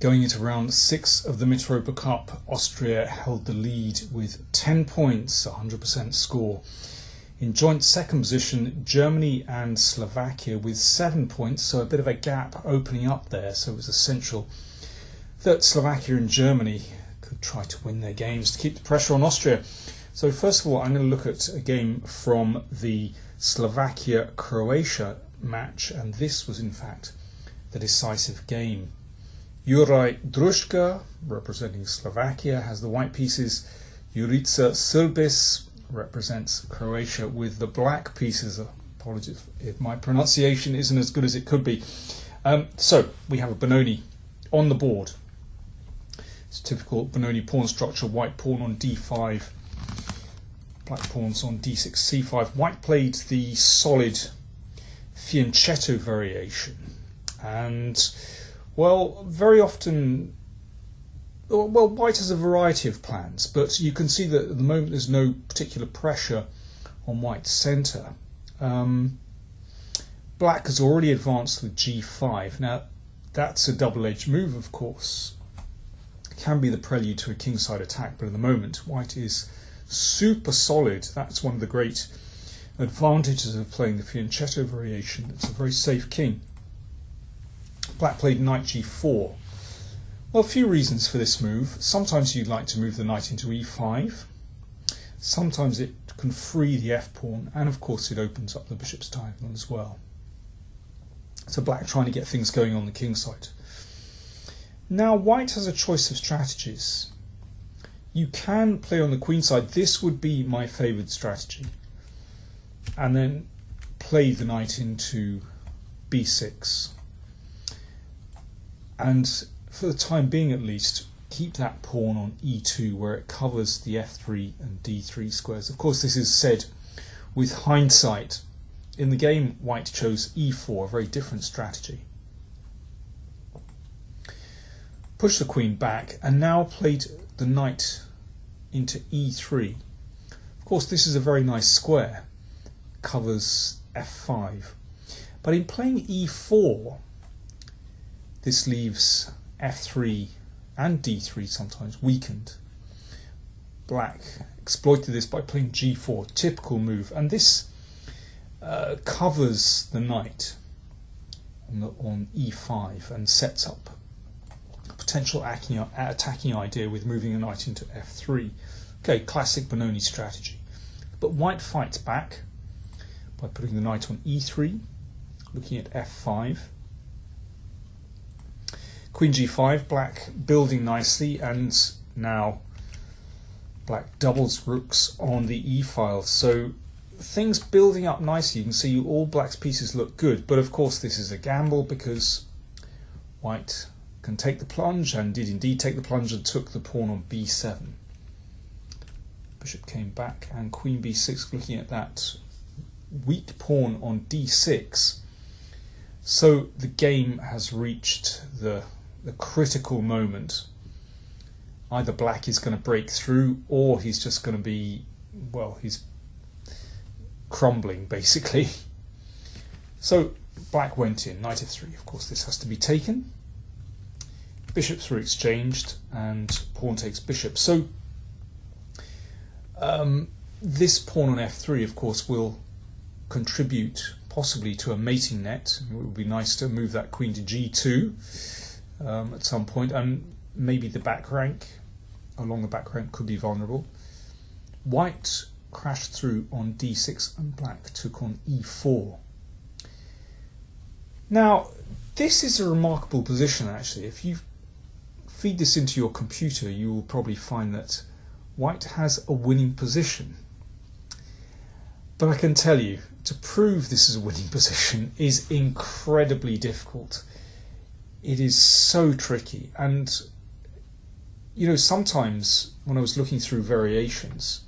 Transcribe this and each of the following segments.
Going into round 6 of the Mitropa Cup, Austria held the lead with 10 points, 100% score. In joint second position, Germany and Slovakia with 7 points, so a bit of a gap opening up there. So it was essential that Slovakia and Germany could try to win their games to keep the pressure on Austria. So first of all, I'm going to look at a game from the Slovakia-Croatia match, and this was in fact the decisive game. Druska, representing Slovakia, has the white pieces. Jurica Srbis represents Croatia with the black pieces. Apologies if my pronunciation isn't as good as it could be. So we have a Benoni on the board. It's typical Benoni pawn structure. White pawn on d5, black pawns on d6, c5. White played the solid fianchetto variation, and well, very often, well, white has a variety of plans, but you can see that at the moment there's no particular pressure on white's centre. Black has already advanced with g5. Now, that's a double-edged move, of course. It can be the prelude to a kingside attack, but at the moment, white is super solid. That's one of the great advantages of playing the fianchetto variation. It's a very safe king. Black played knight g4. Well, a few reasons for this move. Sometimes you'd like to move the knight into e5. Sometimes it can free the f-pawn, and of course it opens up the bishop's diagonal as well. So black trying to get things going on the king side. Now white has a choice of strategies. You can play on the queen side. This would be my favoured strategy. And then play the knight into b6. And for the time being at least, keep that pawn on e2 where it covers the f3 and d3 squares. Of course, this is said with hindsight. In the game, white chose e4, a very different strategy. Push the queen back and now played the knight into e3. Of course, this is a very nice square, covers f5. But in playing e4, this leaves f3 and d3 sometimes weakened. Black exploited this by playing g4, typical move, and this covers the knight on e5 and sets up a potential attacking idea with moving a knight into f3. Okay, classic Benoni strategy. But white fights back by putting the knight on e3, looking at f5. Queen g5, black building nicely, and now black doubles rooks on the e file. So things building up nicely. You can see all black's pieces look good, but of course this is a gamble because white can take the plunge, and did indeed take the plunge and took the pawn on b7. Bishop came back, and queen b6, looking at that weak pawn on d6. So the game has reached the critical moment. Either black is going to break through, or he's just going to be, well, he's crumbling basically. So black went in, knight f3. Of course this has to be taken. Bishops were exchanged and pawn takes bishop. So this pawn on f3 of course will contribute possibly to a mating net. It would be nice to move that queen to g2 at some point, and maybe the back rank, along the back rank, could be vulnerable. White crashed through on d6 and black took on e4. Now this is a remarkable position actually. If you feed this into your computer, you will probably find that white has a winning position. But I can tell you, to prove this is a winning position is incredibly difficult. It is so tricky, and you know, sometimes when I was looking through variations,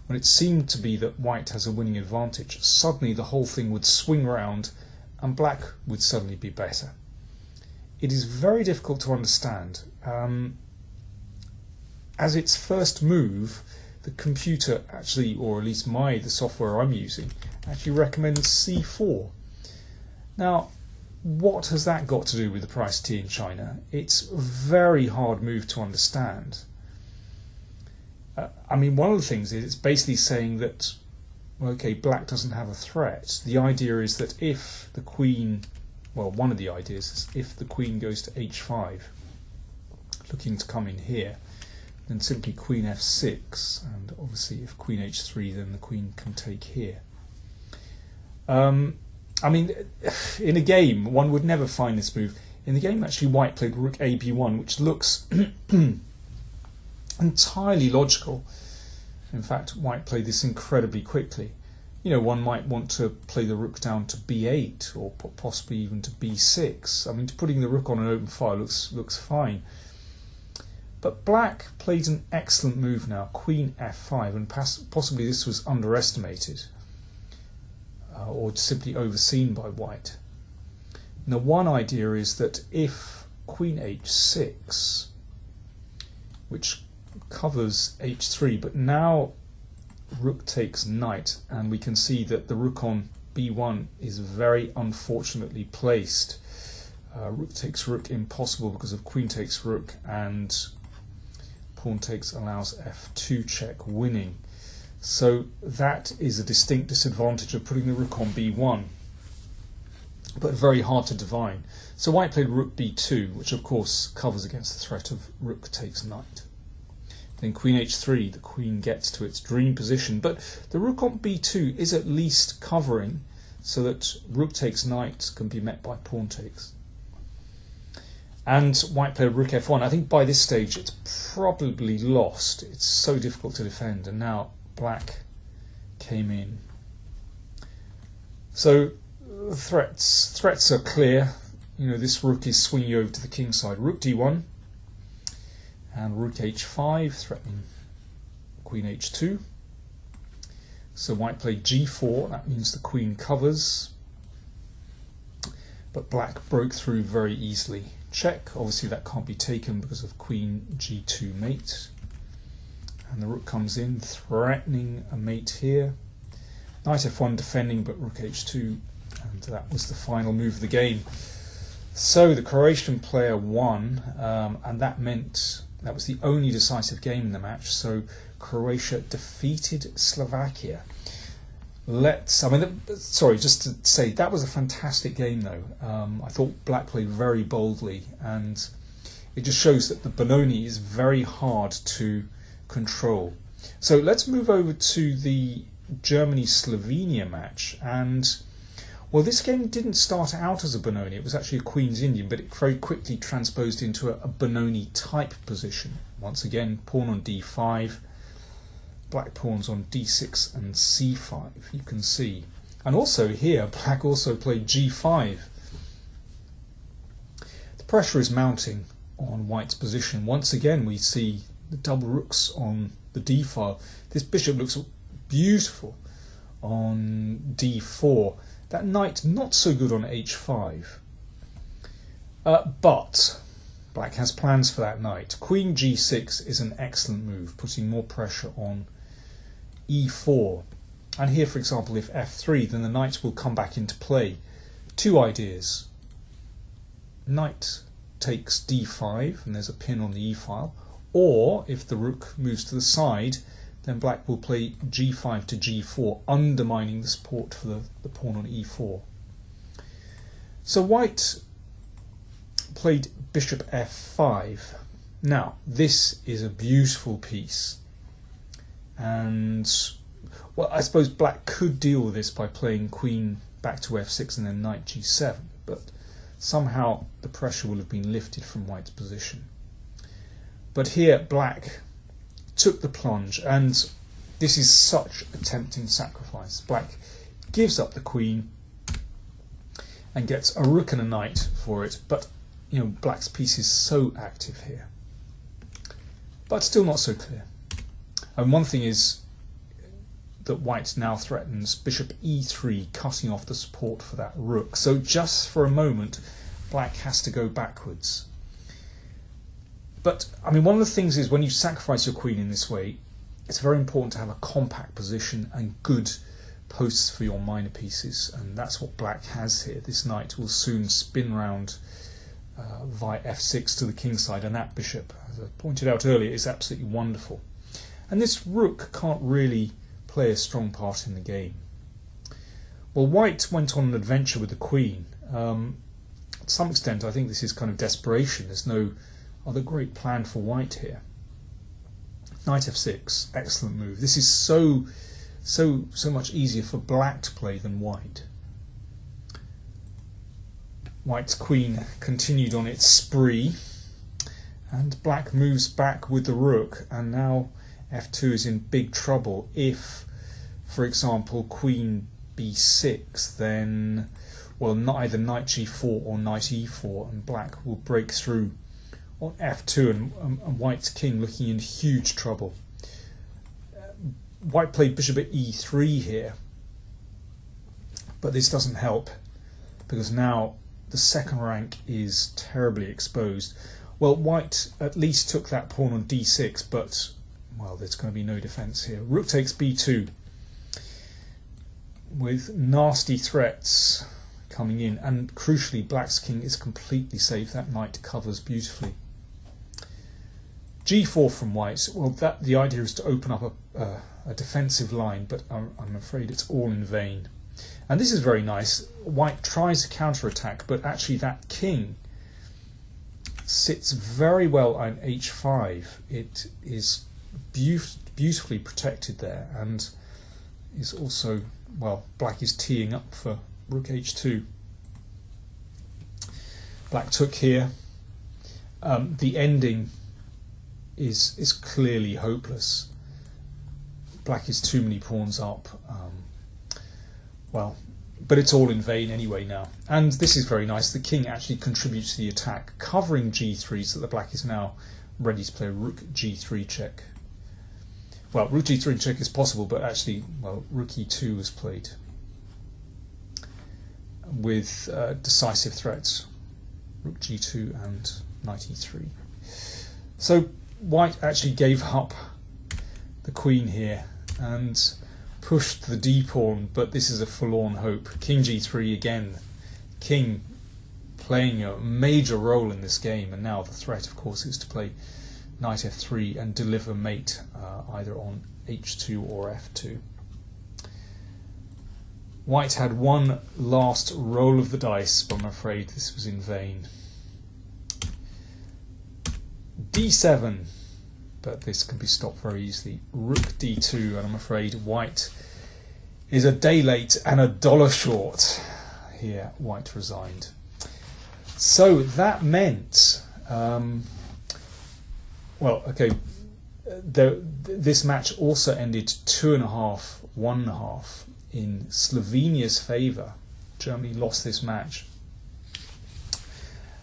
when it seemed to be that white has a winning advantage, suddenly the whole thing would swing round and black would suddenly be better. It is very difficult to understand. As its first move, the computer actually, or at least the software I'm using, actually recommends c4. Now, what has that got to do with the price T in China? It's a very hard move to understand. I mean, one of the things is it's basically saying that, well, okay, black doesn't have a threat. The idea is that if the queen, well, one of the ideas is if the queen goes to h5, looking to come in here, then simply queen f6, and obviously if queen h3, then the queen can take here. I mean, in a game, one would never find this move. In the game, actually, white played rook a b1, which looks entirely logical. In fact, white played this incredibly quickly. You know, one might want to play the rook down to b8, or possibly even to b6. I mean, putting the rook on an open file looks fine. But black played an excellent move now, queen f5, and possibly this was underestimated. Or simply overseen by white. Now, one idea is that if queen h6, which covers h3, but now rook takes knight, and we can see that the rook on b1 is very unfortunately placed. Rook takes rook impossible because of queen takes rook, and pawn takes allows f2 check, winning. So that is a distinct disadvantage of putting the rook on b1, but very hard to divine. So white played rook b2, which of course covers against the threat of rook takes knight. Then queen h3, the queen gets to its dream position, but the rook on b2 is at least covering so that rook takes knight can be met by pawn takes. And white played rook f1. I think by this stage it's probably lost. It's so difficult to defend, and now black came in. So threats are clear. You know, this rook is swinging over to the king side. Rook d1 and rook h5, threatening queen h2. So white played g4. That means the queen covers, but black broke through very easily. Check. Obviously that can't be taken because of queen g2 mate. And the rook comes in, threatening a mate here. Knight f1 defending, but rook h2, and that was the final move of the game. So the Croatian player won, and that meant that was the only decisive game in the match. So Croatia defeated Slovakia. Just to say, that was a fantastic game though. I thought black played very boldly, and it just shows that the Benoni is very hard to control. So let's move over to the Germany-Slovenia match, and well, this game didn't start out as a Benoni. It was actually a Queen's Indian, but it very quickly transposed into a Benoni type position. Once again, pawn on d5, black pawns on d6 and c5, you can see. And also here, black also played g5. The pressure is mounting on white's position. Once again, we see the double rooks on the d file. This bishop looks beautiful on d4. That knight not so good on h5. But black has plans for that knight. Queen g6 is an excellent move, putting more pressure on e4. And here, for example, if f3, then the knight will come back into play. Two ideas. Knight takes d5, and there's a pin on the e file. Or, if the rook moves to the side, then black will play g5 to g4, undermining the support for the pawn on e4. So white played bishop f5. Now, this is a beautiful piece. And, well, I suppose black could deal with this by playing queen back to f6 and then knight g7, but somehow the pressure will have been lifted from white's position. But here, black took the plunge, and this is such a tempting sacrifice. Black gives up the queen and gets a rook and a knight for it, but you know, black's piece is so active here. But still not so clear. And one thing is that white now threatens bishop e3, cutting off the support for that rook. So just for a moment, black has to go backwards. But, I mean, one of the things is when you sacrifice your queen in this way, it's very important to have a compact position and good posts for your minor pieces, and that's what black has here. This knight will soon spin round via f6 to the king side, and that bishop, as I pointed out earlier, is absolutely wonderful. And this rook can't really play a strong part in the game. Well, white went on an adventure with the queen. To some extent, I think this is kind of desperation. There's no other great plan for white here. Knight f6, excellent move. This is so much easier for black to play than white. White's queen continued on its spree, and black moves back with the rook, and now f2 is in big trouble. If, for example, queen b6, then, well, either knight g4 or knight e4, and black will break through on f2, and white's king looking in huge trouble. White played bishop at e3 here, but this doesn't help, because now the second rank is terribly exposed. Well, white at least took that pawn on d6, but, well, there's going to be no defence here. Rook takes b2, with nasty threats coming in, and crucially, black's king is completely safe. That knight covers beautifully. g4 from white. Well, the idea is to open up a defensive line, but I'm afraid it's all in vain. And this is very nice. White tries a counter-attack, but actually that king sits very well on h5. It is beautifully protected there, and is also, well, black is teeing up for rook h2. Black took here. The ending is clearly hopeless. Black is too many pawns up. Well, but it's all in vain anyway now. And this is very nice. The king actually contributes to the attack, covering g3, so that black is now ready to play rook g3 check. Well, rook g3 check is possible, but actually, well, rook e2 was played with decisive threats, rook g2 and knight e3. So white actually gave up the queen here and pushed the d-pawn, but this is a forlorn hope. King g3 again. King playing a major role in this game, and now the threat, of course, is to play knight f3 and deliver mate either on h2 or f2. White had one last roll of the dice, but I'm afraid this was in vain. d7, but this can be stopped very easily. Rook d2, and I'm afraid white is a day late and a dollar short. Here, white resigned. So that meant, well, okay, this match also ended 2.5, 1.5 in Slovenia's favour. Germany lost this match.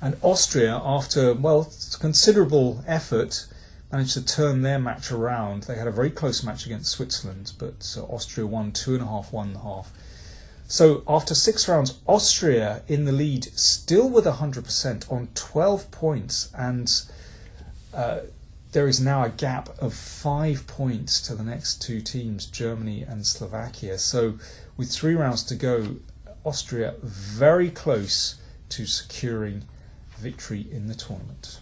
And Austria, after, well, considerable effort, managed to turn their match around. They had a very close match against Switzerland, but Austria won 2.5, 1.5. So after 6 rounds, Austria in the lead, still with 100% on 12 points, and there is now a gap of 5 points to the next two teams, Germany and Slovakia. So with 3 rounds to go, Austria very close to securing victory in the tournament.